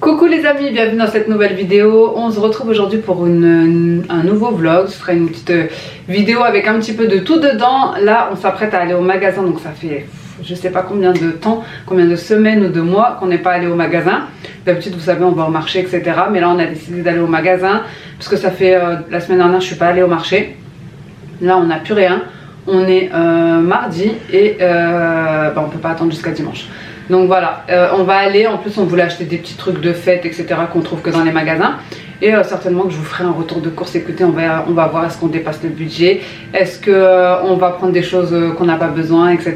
Coucou les amis, bienvenue dans cette nouvelle vidéo. On se retrouve aujourd'hui pour un nouveau vlog. Ce sera une petite vidéo avec un petit peu de tout dedans. Là on s'apprête à aller au magasin, donc ça fait je sais pas combien de temps, combien de semaines ou de mois qu'on n'est pas allé au magasin. D'habitude vous savez on va au marché etc, mais là on a décidé d'aller au magasin parce que ça fait la semaine dernière je suis pas allée au marché. Là on n'a plus rien, on est mardi et on peut pas attendre jusqu'à dimanche. Donc voilà, on va aller, en plus on voulait acheter des petits trucs de fête etc qu'on trouve que dans les magasins. Et certainement que je vous ferai un retour de course. Écoutez, on va voir est-ce qu'on dépasse le budget, est-ce qu'on va prendre des choses qu'on n'a pas besoin etc.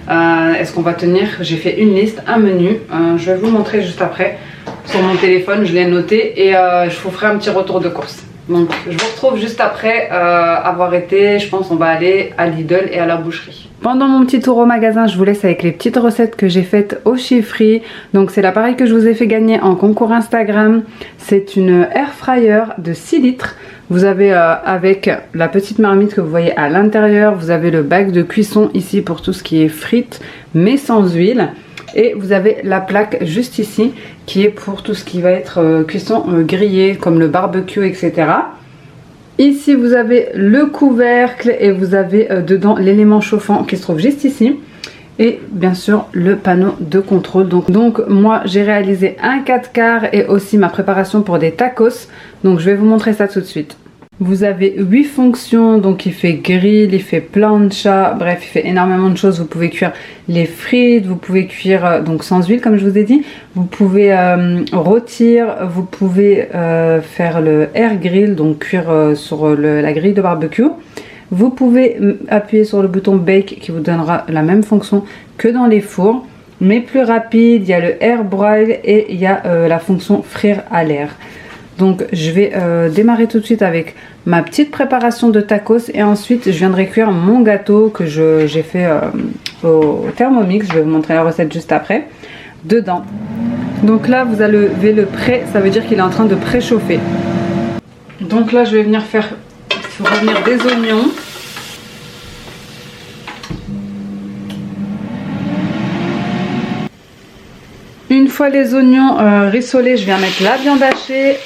Est-ce qu'on va tenir, j'ai fait une liste, un menu, je vais vous montrer juste après sur mon téléphone, je l'ai noté. Et je vous ferai un petit retour de course. Donc je vous retrouve juste après avoir été, je pense on va aller à Lidl et à la boucherie. Pendant mon petit tour au magasin, je vous laisse avec les petites recettes que j'ai faites au Chiffry. Donc c'est l'appareil que je vous ai fait gagner en concours Instagram. C'est une air fryer de 6 litres. Vous avez avec la petite marmite que vous voyez à l'intérieur, vous avez le bac de cuisson ici pour tout ce qui est frites mais sans huile. Et vous avez la plaque juste ici qui est pour tout ce qui va être cuisson grillée comme le barbecue etc. Ici vous avez le couvercle et vous avez dedans l'élément chauffant qui se trouve juste ici. Et bien sûr le panneau de contrôle. Donc moi j'ai réalisé un 4/4 et aussi ma préparation pour des tacos. Donc je vais vous montrer ça tout de suite. Vous avez 8 fonctions, donc il fait grill, il fait plancha, bref il fait énormément de choses. Vous pouvez cuire les frites, vous pouvez cuire donc sans huile comme je vous ai dit, vous pouvez rôtir, vous pouvez faire le air grill, donc cuire sur la grille de barbecue. Vous pouvez appuyer sur le bouton bake qui vous donnera la même fonction que dans les fours, mais plus rapide. Il y a le air broil et il y a la fonction frire à l'air. Donc je vais démarrer tout de suite avec ma petite préparation de tacos et ensuite je viendrai cuire mon gâteau que j'ai fait au Thermomix. Je vais vous montrer la recette juste après. Dedans. Donc là vous allez lever le pré, ça veut dire qu'il est en train de préchauffer. Donc là je vais venir faire revenir des oignons. Une fois les oignons rissolés, je viens mettre la viande hachée.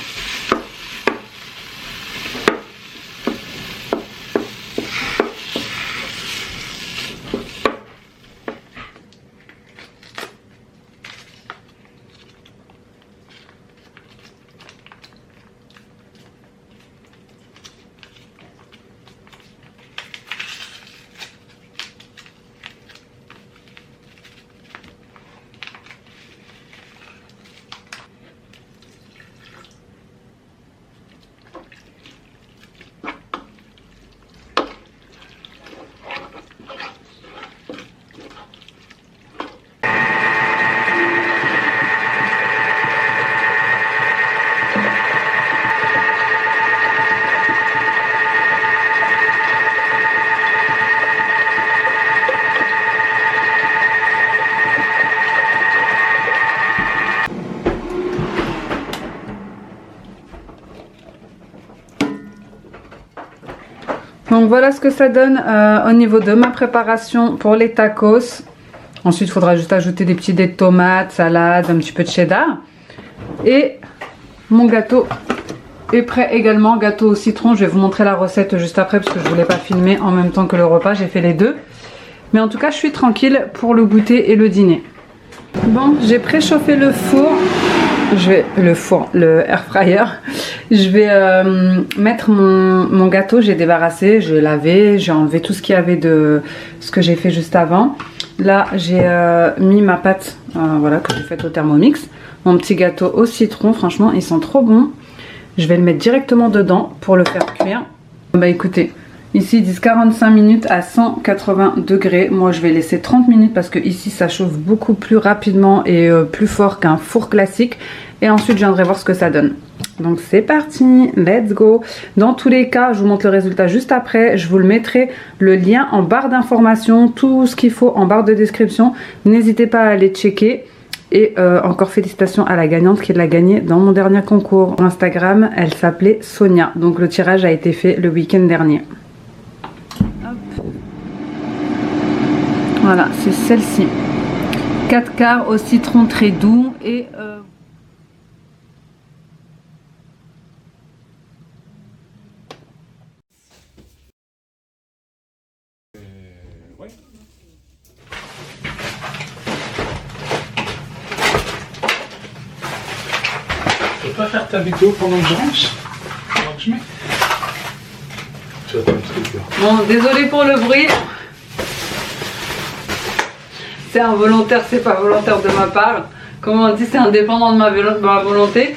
Donc voilà ce que ça donne au niveau de ma préparation pour les tacos. Ensuite il faudra juste ajouter des petits dés de tomates, salade, un petit peu de cheddar. Et mon gâteau est prêt également, gâteau au citron. Je vais vous montrer la recette juste après parce que je ne voulais pas filmer en même temps que le repas, j'ai fait les deux. Mais en tout cas je suis tranquille pour le goûter et le dîner. Bon, j'ai préchauffé le four. Le air fryer. Je vais mettre mon gâteau, j'ai débarrassé, j'ai lavé, j'ai enlevé tout ce qu'il y avait de ce que j'ai fait juste avant. Là j'ai mis ma pâte voilà, que j'ai faite au Thermomix. Mon petit gâteau au citron, franchement ils sont trop bons. Je vais le mettre directement dedans pour le faire cuire. Bah écoutez, ici ils disent 45 minutes à 180 degrés. Moi je vais laisser 30 minutes parce que ici ça chauffe beaucoup plus rapidement et plus fort qu'un four classique. Et ensuite je viendrai voir ce que ça donne. Donc c'est parti, let's go. Dans tous les cas, je vous montre le résultat juste après. Je vous le mettrai le lien en barre d'informations, tout ce qu'il faut en barre de description. N'hésitez pas à aller checker. Et encore félicitations à la gagnante qui l'a gagné dans mon dernier concours Instagram. Elle s'appelait Sonia. Donc le tirage a été fait le week-end dernier. Hop. Voilà, c'est celle-ci. 4 quarts au citron très doux et... Ouais. Tu veux pas faire ta vidéo pendant que je range? Pendant que je mets? Tu vas pas me truc là. Bon, désolé pour le bruit. C'est involontaire, c'est pas volontaire de ma part. Comme on dit, c'est indépendant de ma volonté.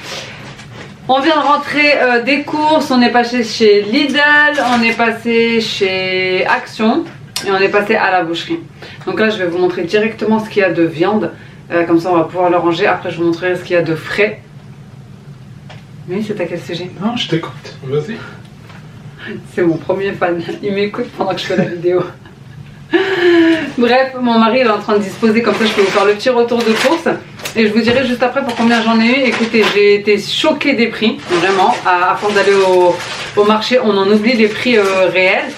On vient de rentrer des courses, on est passé chez Lidl, on est passé chez Action et on est passé à la boucherie. Donc là je vais vous montrer directement ce qu'il y a de viande, comme ça on va pouvoir le ranger. Après je vous montrerai ce qu'il y a de frais. Mais c'est à quel sujet? Non, je t'écoute, vas-y. C'est mon premier fan, il m'écoute pendant que je fais la vidéo. Bref, mon mari il est en train de disposer, comme ça je peux vous faire le petit retour de course. Et je vous dirai juste après pour combien j'en ai eu. Écoutez, j'ai été choquée des prix, vraiment. À force d'aller au marché, on en oublie les prix réels.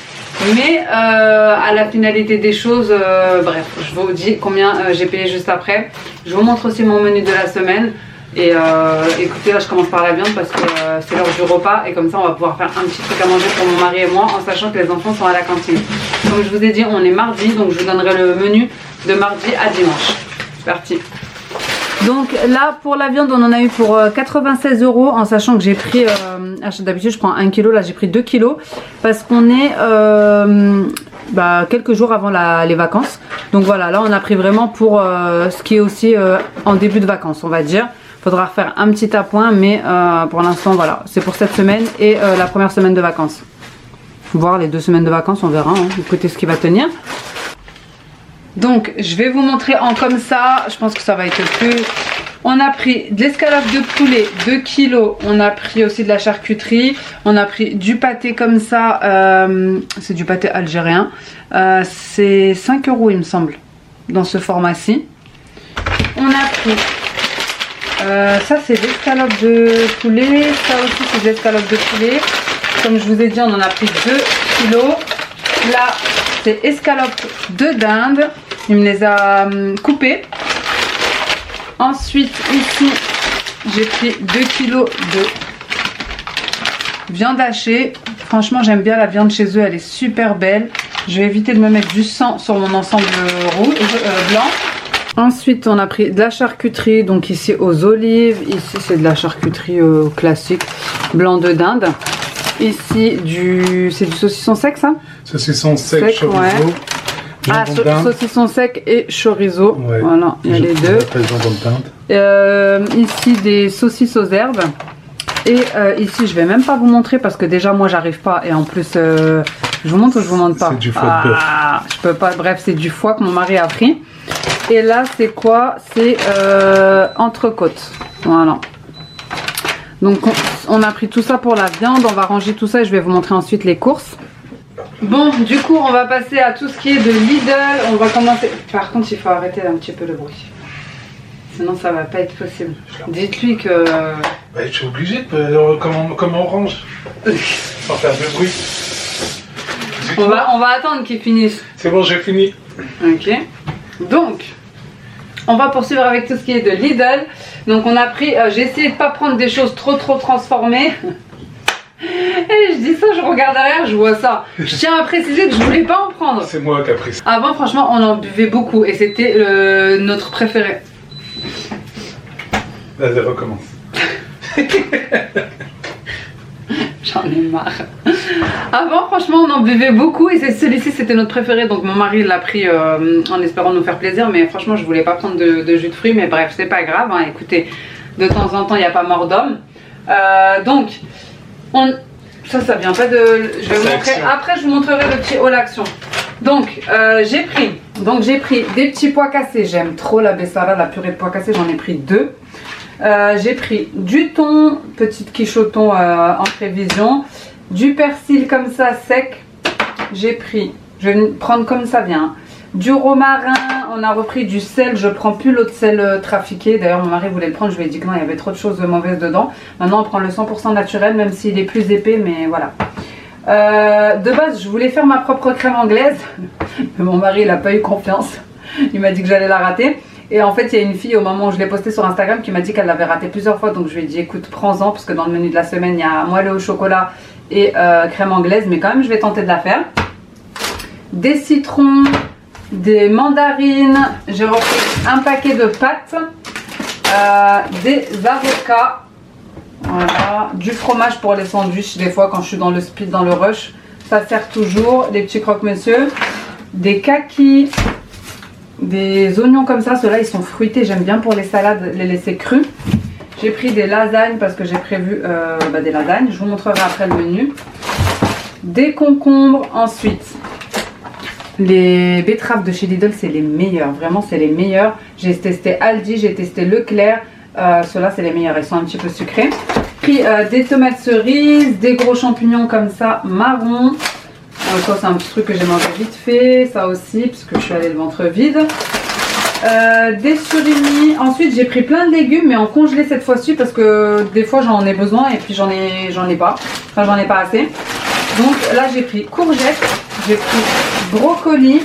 Mais à la finalité des choses, bref, je vous dis combien j'ai payé juste après. Je vous montre aussi mon menu de la semaine. Et écoutez, là je commence par la viande parce que c'est l'heure du repas. Et comme ça on va pouvoir faire un petit truc à manger pour mon mari et moi, en sachant que les enfants sont à la cantine. Comme je vous ai dit, on est mardi, donc je vous donnerai le menu de mardi à dimanche. C'est parti. Donc là pour la viande on en a eu pour 96 €, en sachant que j'ai pris, d'habitude je prends 1 kg, là j'ai pris 2 kg. Parce qu'on est quelques jours avant les vacances. Donc voilà, là on a pris vraiment pour ce qui est aussi en début de vacances on va dire. Faudra refaire un petit appoint, mais pour l'instant voilà, c'est pour cette semaine et la première semaine de vacances. Voir les 2 semaines de vacances, on verra, hein, écoutez ce qui va tenir. Donc je vais vous montrer en comme ça, je pense que ça va être plus. On a pris de l'escalope de poulet 2 kg, on a pris aussi de la charcuterie, on a pris du pâté comme ça, c'est du pâté algérien, c'est 5 € il me semble, dans ce format-ci. On a pris, ça c'est de l'escalope de poulet, ça aussi c'est de l'escalope de poulet, comme je vous ai dit on en a pris 2 kg. Là c'est escalope de dinde, il me les a coupées. Ensuite ici j'ai pris 2 kg de viande hachée. Franchement j'aime bien la viande chez eux, elle est super belle. Je vais éviter de me mettre du sang sur mon ensemble blanc. Ensuite on a pris de la charcuterie, donc ici aux olives, ici c'est de la charcuterie classique, blanc de dinde. Ici c'est du saucisson sec ça? Saucisson sec, chorizo. Ouais. Ah, saucisson sec et chorizo, ouais. Voilà, il y a les deux. Ici des saucisses aux herbes. Et ici je vais même pas vous montrer parce que déjà moi j'arrive pas. Et en plus je vous montre ou je vous montre pas? C'est du foie de bœuf. Je peux pas, bref c'est du foie que mon mari a pris. Et là c'est quoi? C'est entrecôte. Voilà. Donc on a pris tout ça pour la viande, on va ranger tout ça et je vais vous montrer ensuite les courses. Bon, du coup on va passer à tout ce qui est de Lidl. On va commencer. Par contre il faut arrêter un petit peu le bruit. Sinon ça va pas être possible. Dites-lui que... Bah, je suis obligé de... Comment on range sans faire de bruit. On va attendre qu'il finisse. C'est bon, j'ai fini. Ok. Donc, on va poursuivre avec tout ce qui est de Lidl. Donc on a pris... j'ai essayé de pas prendre des choses trop transformées. Et je dis ça, je regarde derrière, je vois ça. Je tiens à préciser que je voulais pas en prendre. C'est moi qui ai pris ça. Avant franchement on en buvait beaucoup et c'était notre préféré. Vas-y, recommence. J'en ai marre. Avant, franchement, on en buvait beaucoup et celui-ci, c'était notre préféré. Donc, mon mari l'a pris en espérant nous faire plaisir. Mais franchement, je voulais pas prendre de jus de fruits. Mais bref, c'est pas grave. Hein. Écoutez, de temps en temps, il n'y a pas mort d'homme. Donc, ça vient pas de... Je vais vous montrer. Après, je vous montrerai le petit haul action. Donc, j'ai pris des petits pois cassés. J'aime trop la bessara, la purée de pois cassés. J'en ai pris 2. J'ai pris du thon, petite quiche au thon en prévision, du persil comme ça sec, j'ai pris, je vais prendre comme ça vient, du romarin, on a repris du sel, je prends plus l'autre sel trafiqué, d'ailleurs mon mari voulait le prendre, je lui ai dit que non, il y avait trop de choses mauvaises dedans, maintenant on prend le 100% naturel même s'il est plus épais, mais voilà. De base je voulais faire ma propre crème anglaise, mais mon mari il n'a pas eu confiance, il m'a dit que j'allais la rater. Et en fait, il y a une fille au moment où je l'ai posté sur Instagram qui m'a dit qu'elle l'avait raté plusieurs fois. Donc je lui ai dit écoute, prends-en parce que dans le menu de la semaine, il y a moelleux au chocolat et crème anglaise. Mais quand même, je vais tenter de la faire. Des citrons, des mandarines. J'ai repris un paquet de pâtes. Des avocats. Voilà. Du fromage pour les sandwichs. Des fois, quand je suis dans le speed, dans le rush, ça sert toujours. Des petits croque-monsieur. Des kakis. Des oignons comme ça, ceux-là ils sont fruités, j'aime bien pour les salades les laisser crus. J'ai pris des lasagnes parce que j'ai prévu des lasagnes, je vous montrerai après le menu. Des concombres, ensuite les betteraves de chez Lidl c'est les meilleurs, vraiment c'est les meilleurs. J'ai testé Aldi, j'ai testé Leclerc, ceux-là c'est les meilleurs, ils sont un petit peu sucrés. Pris des tomates cerises, des gros champignons comme ça marron. Ça c'est un petit truc que j'ai mangé vite fait, ça aussi parce que je suis allée le ventre vide. Des surimi, ensuite j'ai pris plein de légumes mais en congelé cette fois-ci parce que des fois j'en ai besoin et puis j'en ai pas, enfin j'en ai pas assez. Donc là j'ai pris courgettes, j'ai pris brocoli,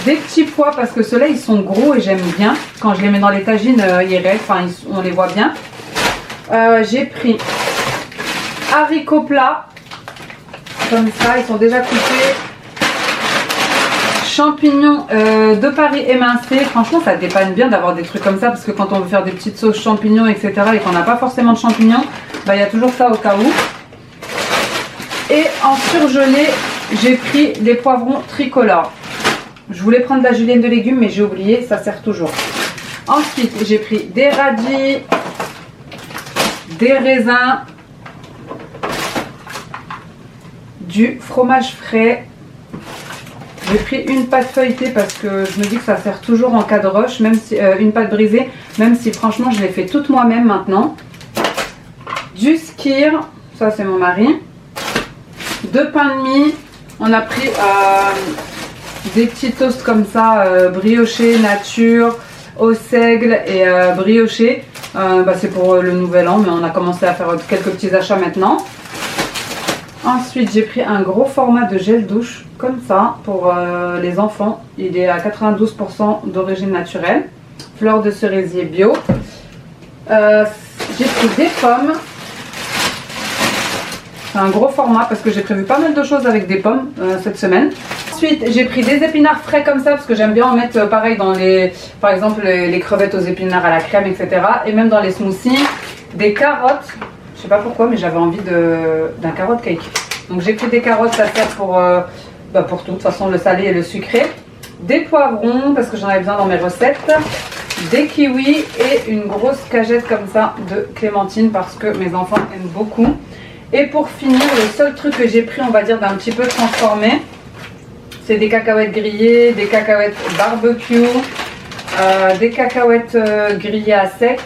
des petits pois parce que ceux-là ils sont gros et j'aime bien. Quand je les mets dans les tagines ils restent, enfin on les voit bien. J'ai pris haricots plats. Comme ça, ils sont déjà coupés. Champignons de Paris émincés. Franchement, ça dépanne bien d'avoir des trucs comme ça parce que quand on veut faire des petites sauces champignons, etc. et qu'on n'a pas forcément de champignons, il y a toujours ça au cas où. Et en surgelé, j'ai pris des poivrons tricolores. Je voulais prendre de la julienne de légumes, mais j'ai oublié, ça sert toujours. Ensuite, j'ai pris des radis, des raisins, du fromage frais. J'ai pris une pâte feuilletée parce que je me dis que ça sert toujours en cas de rush, même si une pâte brisée, même si franchement je l'ai fait toute moi-même maintenant. Du skyr, ça c'est mon mari. 2 pains de mie. On a pris des petits toasts comme ça, briochés nature, au seigle et briochés. C'est pour le nouvel an, mais on a commencé à faire quelques petits achats maintenant. Ensuite, j'ai pris un gros format de gel douche, comme ça, pour les enfants. Il est à 92% d'origine naturelle. Fleurs de cerisier bio. J'ai pris des pommes. C'est un gros format parce que j'ai prévu pas mal de choses avec des pommes cette semaine. Ensuite, j'ai pris des épinards frais comme ça parce que j'aime bien en mettre pareil dans par exemple les crevettes aux épinards à la crème, etc. Et même dans les smoothies. Des carottes. Je sais pas pourquoi, mais j'avais envie d'un carotte cake. Donc j'ai pris des carottes, ça sert pour tout, de toute façon le salé et le sucré. Des poivrons, parce que j'en avais besoin dans mes recettes. Des kiwis et une grosse cagette comme ça de clémentine parce que mes enfants aiment beaucoup. Et pour finir, le seul truc que j'ai pris, on va dire, d'un petit peu transformé, c'est des cacahuètes grillées, des cacahuètes barbecue, des cacahuètes grillées à sec.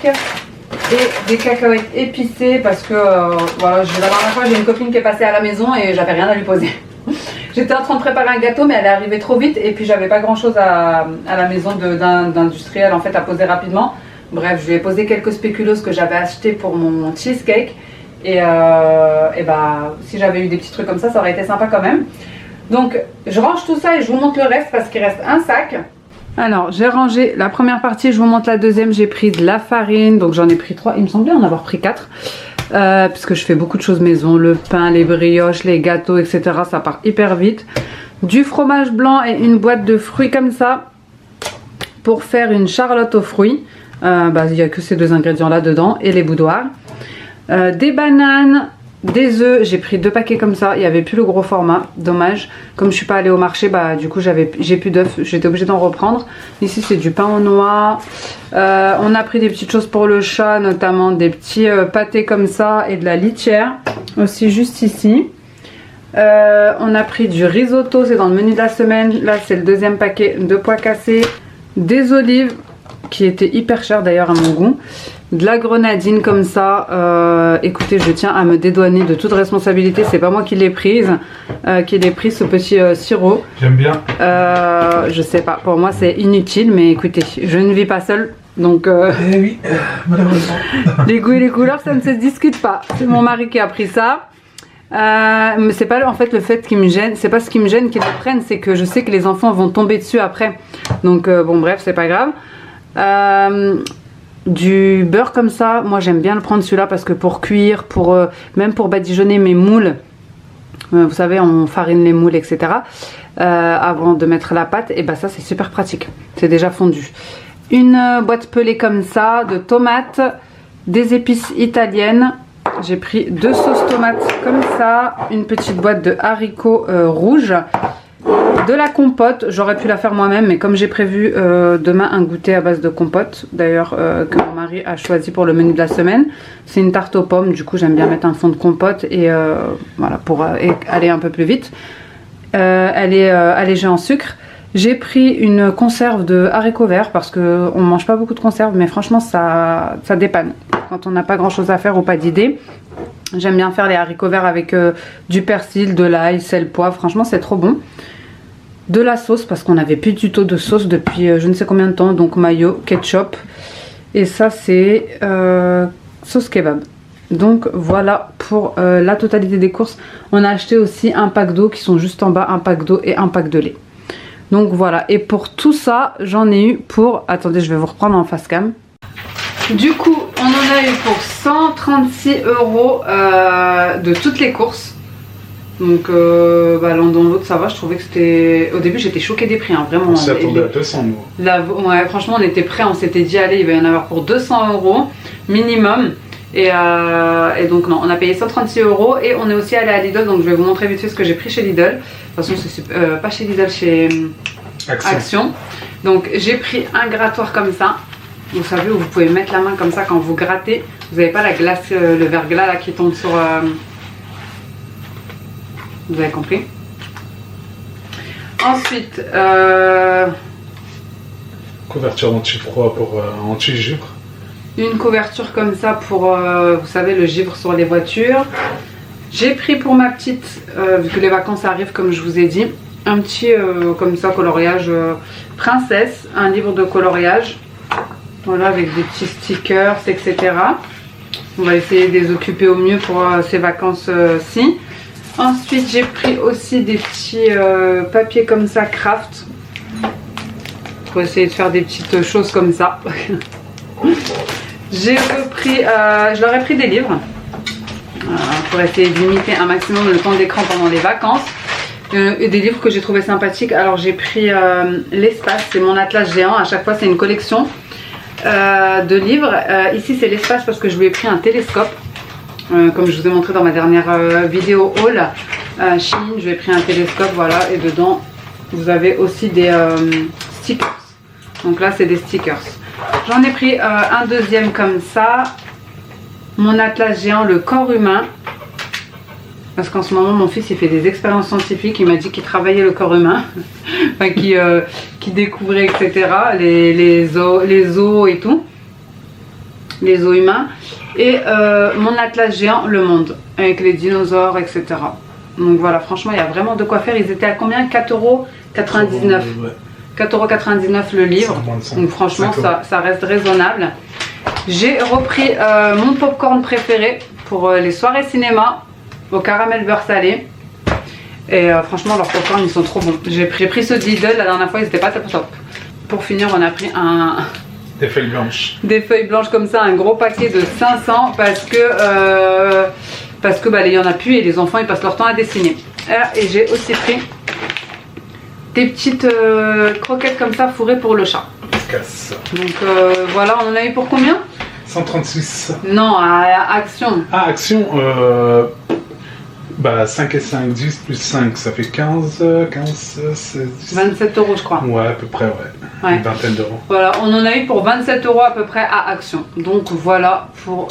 Et des cacahuètes épicées parce que voilà, la dernière fois j'ai une copine qui est passée à la maison et j'avais rien à lui poser. J'étais en train de préparer un gâteau mais elle est arrivée trop vite et puis j'avais pas grand chose à la maison d'industriel en fait à poser rapidement. Bref, je lui ai posé quelques spéculoos que j'avais acheté pour mon cheesecake et si j'avais eu des petits trucs comme ça aurait été sympa quand même. Donc je range tout ça et je vous montre le reste parce qu'il reste un sac. Alors j'ai rangé la première partie, je vous montre la deuxième. J'ai pris de la farine, donc j'en ai pris 3, il me semblait en avoir pris 4 puisque je fais beaucoup de choses maison, le pain, les brioches, les gâteaux, etc. Ça part hyper vite. Du fromage blanc et une boîte de fruits comme ça pour faire une charlotte aux fruits. Il n'y a que ces 2 ingrédients là dedans et les boudoirs. Des bananes, Des œufs, j'ai pris 2 paquets comme ça, il n'y avait plus le gros format, dommage. Comme je suis pas allée au marché, bah du coup j'ai plus d'œufs, j'étais obligée d'en reprendre. Ici c'est du pain aux noix. On a pris des petites choses pour le chat, notamment des petits pâtés comme ça et de la litière, aussi juste ici. On a pris du risotto, c'est dans le menu de la semaine. Là c'est le 2e paquet de pois cassés. Des olives, qui étaient hyper chères d'ailleurs à mon goût. De la grenadine comme ça. Écoutez, je tiens à me dédouaner de toute responsabilité. C'est pas moi qui l'ai prise. Ce petit sirop. J'aime bien. Je sais pas, pour moi c'est inutile. Mais écoutez, je ne vis pas seule. Donc Eh oui, malheureusement. les goûts et les couleurs, ça ne se discute pas. C'est mon mari qui a pris ça. Mais c'est pas en fait le fait qui me gêne. C'est pas ce qui me gêne qu'ils le prennent. C'est que je sais que les enfants vont tomber dessus après. Donc bon bref, c'est pas grave. Du beurre comme ça, moi j'aime bien le prendre celui-là parce que pour cuire, même pour badigeonner mes moules, vous savez on farine les moules etc. Avant de mettre la pâte, et bah ça c'est super pratique, c'est déjà fondu. Une boîte pelée comme ça de tomates, des épices italiennes, j'ai pris 2 sauces tomates comme ça, une petite boîte de haricots rouges. De la compote, j'aurais pu la faire moi-même, mais comme j'ai prévu demain un goûter à base de compote, d'ailleurs que mon mari a choisi pour le menu de la semaine, c'est une tarte aux pommes, du coup j'aime bien mettre un fond de compote et voilà pour aller un peu plus vite. Elle est allégée en sucre. J'ai pris une conserve de haricots verts parce qu'on ne mange pas beaucoup de conserves, mais franchement ça dépanne quand on n'a pas grand chose à faire ou pas d'idée. J'aime bien faire les haricots verts avec du persil, de l'ail, sel, poivre, franchement c'est trop bon. De la sauce parce qu'on n'avait plus du tout de sauce depuis je ne sais combien de temps, donc mayo, ketchup. Et ça c'est sauce kebab. Donc voilà pour la totalité des courses. On a acheté aussi un pack d'eau qui sont juste en bas, un pack d'eau et un pack de lait. Donc voilà, et pour tout ça j'en ai eu pour, attendez je vais vous reprendre en face cam. Du coup on en a eu pour 136 € de toutes les courses. Donc l'un dans l'autre ça va, je trouvais que c'était... Au début j'étais choquée des prix, hein, vraiment. On s'est attendu à 200 €. Ouais, franchement on était prêts, on s'était dit allez il va y en avoir pour 200 € minimum. Et donc non, on a payé 136 € et on est aussi allé à Lidl, donc je vais vous montrer vite fait ce que j'ai pris chez Lidl. De toute façon c'est pas chez Lidl, chez Action. Donc j'ai pris un grattoir comme ça. Vous savez où vous pouvez mettre la main comme ça quand vous grattez. Vous n'avez pas la glace, le verglas là qui tombe sur... Vous avez compris. Ensuite, couverture anti-froid pour anti-givre. Une couverture comme ça pour, vous savez, le givre sur les voitures. J'ai pris pour ma petite, vu que les vacances arrivent comme je vous ai dit, un petit comme ça coloriage princesse, un livre de coloriage. Voilà, avec des petits stickers, etc. On va essayer de les occuper au mieux pour ces vacances-ci. Ensuite, j'ai pris aussi des petits papiers comme ça, craft. Pour essayer de faire des petites choses comme ça. J'ai repris, je leur ai pris des livres. Pour essayer de limiter un maximum le temps d'écran pendant les vacances. Et des livres que j'ai trouvé sympathiques. Alors j'ai pris l'espace, c'est mon atlas géant. À chaque fois c'est une collection de livres. Ici c'est l'espace parce que je lui ai pris un télescope. Comme je vous ai montré dans ma dernière vidéo haul Chine, je lui ai pris un télescope, voilà, et dedans vous avez aussi des stickers. Donc là c'est des stickers. J'en ai pris un deuxième comme ça. Mon atlas géant, le corps humain. Parce qu'en ce moment mon fils il fait des expériences scientifiques. Il m'a dit qu'il travaillait le corps humain. Enfin qui découvrait etc. Les os et tout. Les os humains. Et mon atlas géant, le monde. Avec les dinosaures etc. Donc voilà, franchement il y a vraiment de quoi faire. Ils étaient à combien? 4,99 €. 4,99 € le livre. Donc franchement ça reste raisonnable. J'ai repris mon popcorn préféré pour les soirées cinéma au caramel beurre salé. Et franchement leurs popcorn ils sont trop bons. J'ai pris ceux de Lidl, la dernière fois ils étaient pas top. Pour finir on a pris des feuilles blanches. Des feuilles blanches comme ça, un gros paquet de 500 parce que il y en a plus et les enfants ils passent leur temps à dessiner. Et j'ai aussi pris des petites croquettes comme ça fourrées pour le chat. Donc voilà, on en a eu pour combien? 136. Non, à Action. Ah, Action, Bah 5 et 5, 10 plus 5, ça fait 15, 27 € je crois. Ouais, à peu près, ouais. Ouais. Une vingtaine d'euros. Voilà, on en a eu pour 27 € à peu près à Action. Donc voilà pour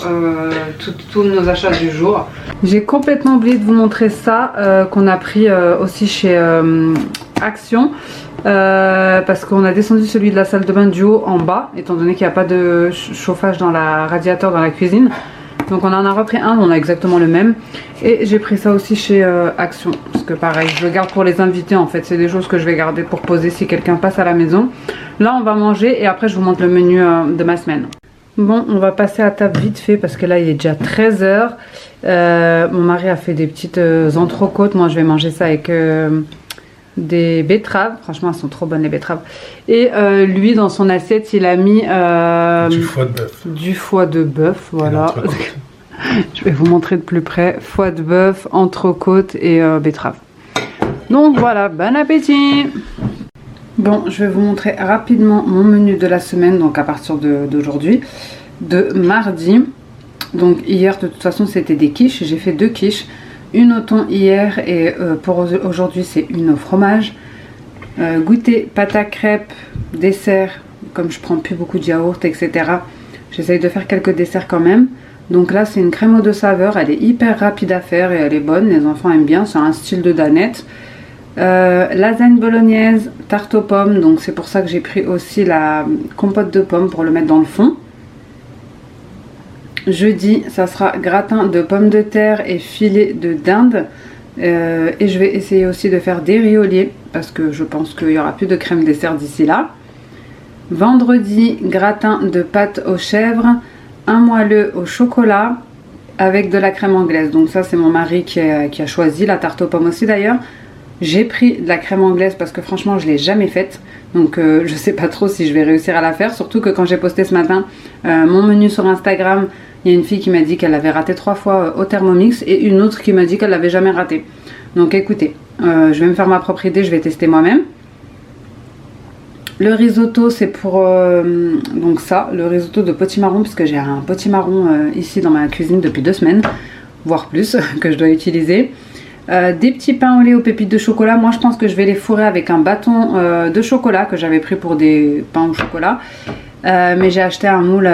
tous nos achats du jour. J'ai complètement oublié de vous montrer ça qu'on a pris aussi chez Action. Parce qu'on a descendu celui de la salle de bain du haut en bas, étant donné qu'il n'y a pas de chauffage dans la radiateur dans la cuisine. Donc on en a repris un, on a exactement le même. Et j'ai pris ça aussi chez Action. Parce que pareil, je le garde pour les invités en fait. C'est des choses que je vais garder pour poser si quelqu'un passe à la maison. Là on va manger et après je vous montre le menu de ma semaine. Bon, on va passer à table vite fait parce que là il est déjà 13 h. Mon mari a fait des petites entrecôtes. Moi je vais manger ça avec des betteraves. Franchement elles sont trop bonnes les betteraves. Et lui dans son assiette il a mis du foie de bœuf. Du foie de bœuf, voilà. Je vais vous montrer de plus près. Foie de bœuf, entrecôte et betterave. Donc voilà, bon appétit. Bon, je vais vous montrer rapidement mon menu de la semaine, donc à partir d'aujourd'hui, de mardi. Donc hier, de toute façon, c'était des quiches. J'ai fait 2 quiches. Une au thon hier et pour aujourd'hui, c'est une au fromage. Goûter, pâte à crêpes, dessert. Comme je prends plus beaucoup de yaourt, etc. J'essaye de faire quelques desserts quand même. Donc là, c'est une crème aux 2 saveurs. Elle est hyper rapide à faire et elle est bonne. Les enfants aiment bien. C'est un style de danette. Lasagne bolognaise, tarte aux pommes. Donc c'est pour ça que j'ai pris aussi la compote de pommes pour le mettre dans le fond. Jeudi, ça sera gratin de pommes de terre et filet de dinde. Et je vais essayer aussi de faire des riz au lait parce que je pense qu'il n'y aura plus de crème dessert d'ici là. Vendredi, gratin de pâte aux chèvres, un moelleux au chocolat avec de la crème anglaise. Donc ça c'est mon mari qui a choisi, la tarte aux pommes aussi d'ailleurs. J'ai pris de la crème anglaise parce que franchement je ne l'ai jamais faite. Donc je sais pas trop si je vais réussir à la faire. Surtout que quand j'ai posté ce matin mon menu sur Instagram, il y a une fille qui m'a dit qu'elle avait raté 3 fois au Thermomix et une autre qui m'a dit qu'elle l'avait jamais raté. Donc écoutez, je vais me faire ma propre idée, je vais tester moi-même. Le risotto c'est pour donc ça, le risotto de potimarron puisque j'ai un potimarron ici dans ma cuisine depuis 2 semaines, voire plus, que je dois utiliser. Des petits pains au lait aux pépites de chocolat. Moi je pense que je vais les fourrer avec un bâton de chocolat que j'avais pris pour des pains au chocolat. Mais j'ai acheté un moule,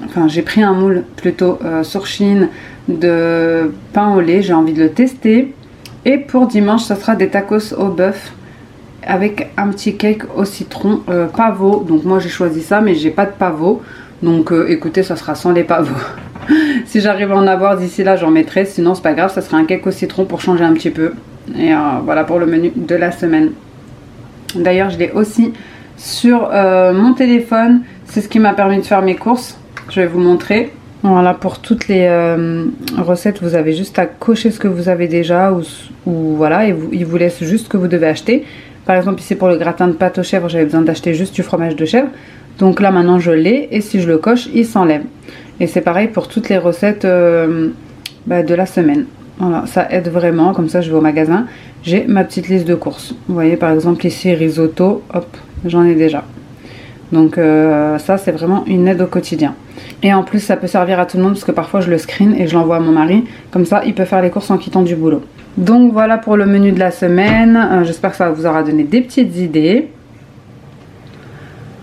enfin j'ai pris un moule plutôt sur Chine de pain au lait. J'ai envie de le tester. Et pour dimanche ça sera des tacos au bœuf avec un petit cake au citron pavot. Donc moi j'ai choisi ça mais j'ai pas de pavot. Donc écoutez, ça sera sans les pavots. Si j'arrive à en avoir d'ici là j'en mettrai. Sinon c'est pas grave, ça sera un cake au citron pour changer un petit peu. Et voilà pour le menu de la semaine. D'ailleurs je l'ai aussi sur mon téléphone. C'est ce qui m'a permis de faire mes courses. Je vais vous montrer. Voilà, pour toutes les recettes vous avez juste à cocher ce que vous avez déjà ou voilà, et il vous laisse juste ce que vous devez acheter. Par exemple ici pour le gratin de pâte aux chèvres j'avais besoin d'acheter juste du fromage de chèvre. Donc là maintenant je l'ai et si je le coche il s'enlève. Et c'est pareil pour toutes les recettes de la semaine. Voilà, ça aide vraiment, comme ça je vais au magasin, j'ai ma petite liste de courses. Vous voyez par exemple ici risotto, hop, j'en ai déjà. Donc ça c'est vraiment une aide au quotidien. Et en plus ça peut servir à tout le monde parce que parfois je le screen et je l'envoie à mon mari. Comme ça il peut faire les courses en quittant du boulot. Donc voilà pour le menu de la semaine. J'espère que ça vous aura donné des petites idées.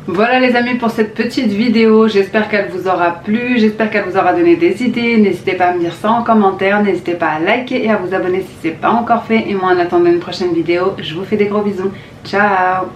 Voilà les amis pour cette petite vidéo, j'espère qu'elle vous aura plu, j'espère qu'elle vous aura donné des idées. N'hésitez pas à me dire ça en commentaire, n'hésitez pas à liker et à vous abonner si ce n'est pas encore fait. Et moi en attendant une prochaine vidéo, je vous fais des gros bisous, ciao.